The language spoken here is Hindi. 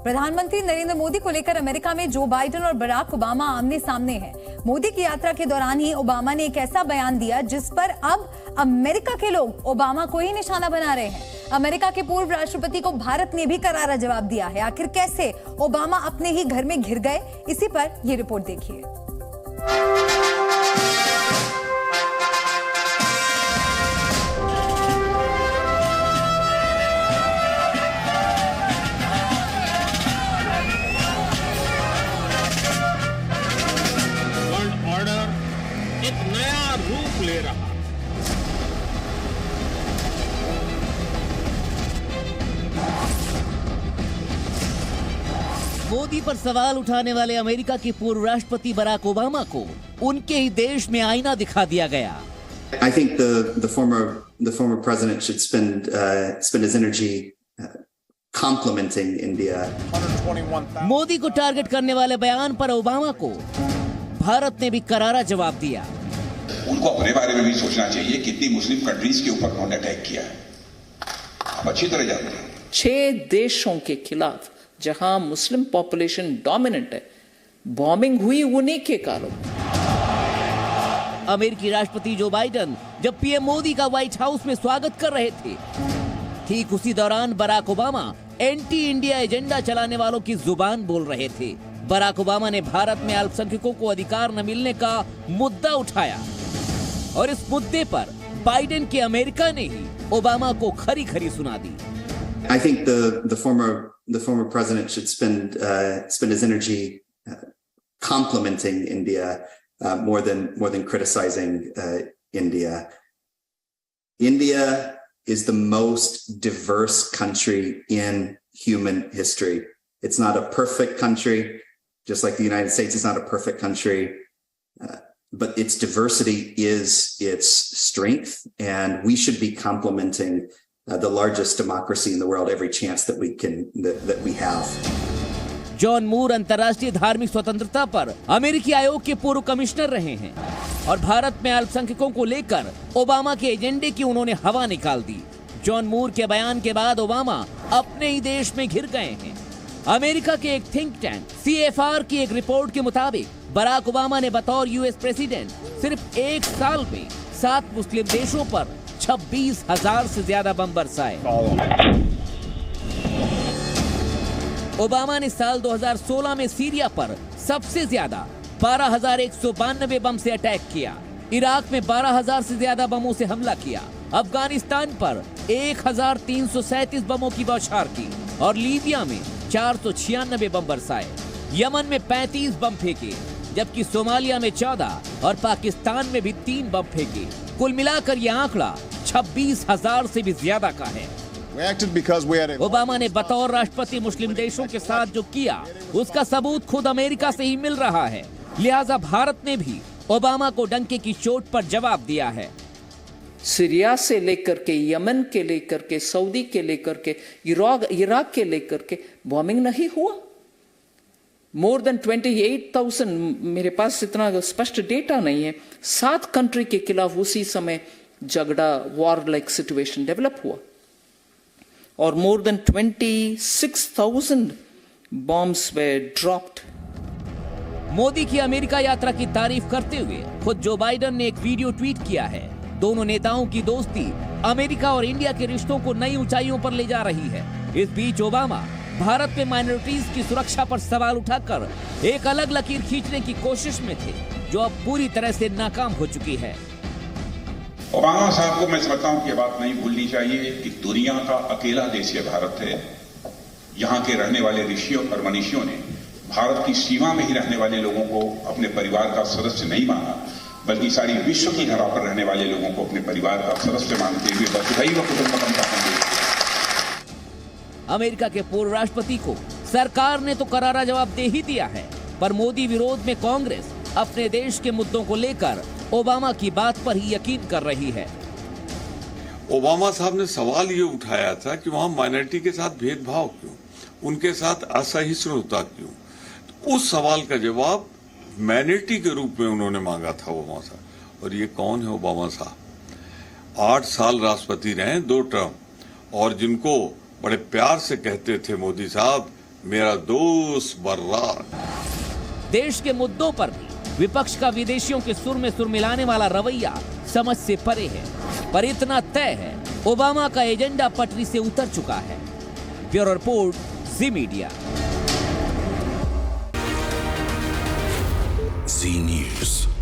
प्रधानमंत्री नरेंद्र मोदी को लेकर अमेरिका में जो बाइडेन और बराक ओबामा आमने सामने हैं। मोदी की यात्रा के दौरान ही ओबामा ने एक ऐसा बयान दिया जिस पर अब अमेरिका के लोग ओबामा को ही निशाना बना रहे हैं। अमेरिका के पूर्व राष्ट्रपति को भारत ने भी करारा जवाब दिया है। आखिर कैसे ओबामा अपने ही घर में घिर गए, इसी पर यह रिपोर्ट देखिए। रूप ले रहा। मोदी पर सवाल उठाने वाले अमेरिका के पूर्व राष्ट्रपति बराक ओबामा को उनके ही देश में आईना दिखा दिया गया। I think the former president should spend his energy complimenting India. Modi को टारगेट करने वाले बयान पर ओबामा को भारत ने भी करारा जवाब दिया। उनको अपने बारे में भी सोचना चाहिए कितनी मुस्लिम कंट्रीज के ऊपर उन्होंने अटैक किया है, आप अच्छी तरह जानते हैं। 6 देशों के खिलाफ जहां मुस्लिम पॉपुलेशन डोमिनेंट है, बॉम्बिंग हुई उन्हीं के कारण। अमेरिकी राष्ट्रपति जो बाइडेन जब पीएम मोदी का व्हाइट हाउस में स्वागत कर रहे थे, ठीक उसी दौरान Barack Obama anti India agenda चलाने वालों की जुबान बोल रहे थे। बराक ओबामा ने भारत में अल्पसंख्यकों को अधिकार न मिलने का मुद्दा उठाया और इस मुद्दे पर बाइडेन के अमेरिका ने ही ओबामा को खरी खरी सुना दी। I think the former president should spend his energy complimenting India more than criticizing India. India is the most diverse country in human history. It's not a perfect country, just like the United States is not a perfect country. But its diversity is its strength, and we should be complimenting the largest democracy in the world every chance that we have. John Moore अंतर्राष्ट्रीय धार्मिक स्वतंत्रता पर अमेरिकी आयोग के पूर्व कमिश्नर रहे हैं और भारत में अल्पसंख्यकों को लेकर ओबामा के एजेंडे की उन्होंने हवा निकाल दी। जॉन मूर के बयान के बाद ओबामा अपने ही देश में घिर गए हैं। अमेरिका के एक थिंक टैंक CFR की एक रिपोर्ट के मुताबिक बराक ओबामा ने बतौर यूएस प्रेसिडेंट सिर्फ 1 साल में 7 मुस्लिम देशों पर 26,000 से ज्यादा बम बरसाए। ओबामा ने साल 2016 में सीरिया पर सबसे ज्यादा 12,192 बम से अटैक किया। इराक में 12,000 से ज्यादा बमों से हमला किया। अफगानिस्तान पर 1,337 बमों की बौछार की और लीबिया में 496 बम बरसाए। यमन में 35 बम फेंके, जबकि सोमालिया में 14 और पाकिस्तान में भी 3 बम फेंके। कुल मिलाकर यह आंकड़ा 26,000 से भी ज्यादा का है। ओबामा ने बतौर राष्ट्रपति मुस्लिम देशों के साथ जो किया, उसका सबूत खुद अमेरिका से ही मिल रहा है। लिहाजा भारत ने भी ओबामा को डंके की चोट पर जवाब दिया है। सीरिया से लेकर के, यमन के लेकर के, सऊदी के लेकर के, इराक के लेकर के बॉम्बिंग नहीं हुआ। मोर देन 28,000, मेरे पास इतना स्पष्ट डेटा नहीं है, 7 कंट्री के खिलाफ उसी समय झगड़ा, वॉर लाइक सिचुएशन डेवलप हुआ और मोर देन 26,000 बॉम्ब्स वे ड्रॉप्ड। मोदी की अमेरिका यात्रा की तारीफ करते हुए खुद जो बाइडेन ने एक वीडियो ट्वीट किया है। दोनों नेताओं की दोस्ती अमेरिका और इंडिया के रिश्तों को नई ऊंचाइयों पर ले जा रही है। इस बीच ओबामा भारत में माइनॉरिटीज की सुरक्षा पर सवाल उठाकर एक अलग लकीर खींचने की कोशिश में थे, जो अब पूरी तरह से नाकाम हो चुकी है। ओबामा साहब को मैं समझता हूं कि बात नहीं भूलनी चाहिए कि दुनिया का अकेला देश ये भारत है। यहाँ के रहने वाले ऋषियों और मनीषियों ने भारत की सीमा में ही रहने वाले लोगों को अपने परिवार का सदस्य नहीं माना, बल्कि सारी विश्व की धरा पर रहने वाले लोगों को अपने परिवार का सदस्य मानते हुए वसुधैव कुटुंबकम का संदेश। अमेरिका के पूर्व राष्ट्रपति को सरकार ने तो करारा जवाब दे ही दिया है, पर मोदी विरोध में कांग्रेस अपने देश के मुद्दों को लेकर ओबामा की बात पर ही यकीन कर रही है। ओबामा साहब ने सवाल ये उठाया था कि वहां माइनॉरिटी के साथ भेदभाव क्यों, उनके साथ असहिष्णुता क्यों। तो उस सवाल का जवाब माइनॉरिटी के रूप में उन्होंने मांगा था ओबामा साहब। और ये कौन है ओबामा साहब? 8 साल राष्ट्रपति रहे, 2 टर्म, और जिनको बड़े प्यार से कहते थे मोदी साहब मेरा दोस्त बर्राक। देश के मुद्दों पर भी विपक्ष का विदेशियों के सुर में सुर मिलाने वाला रवैया समझ से परे है, पर इतना तय है ओबामा का एजेंडा पटरी से उतर चुका है। ब्यूरो रिपोर्ट, जी मीडिया। जी न्यूज़।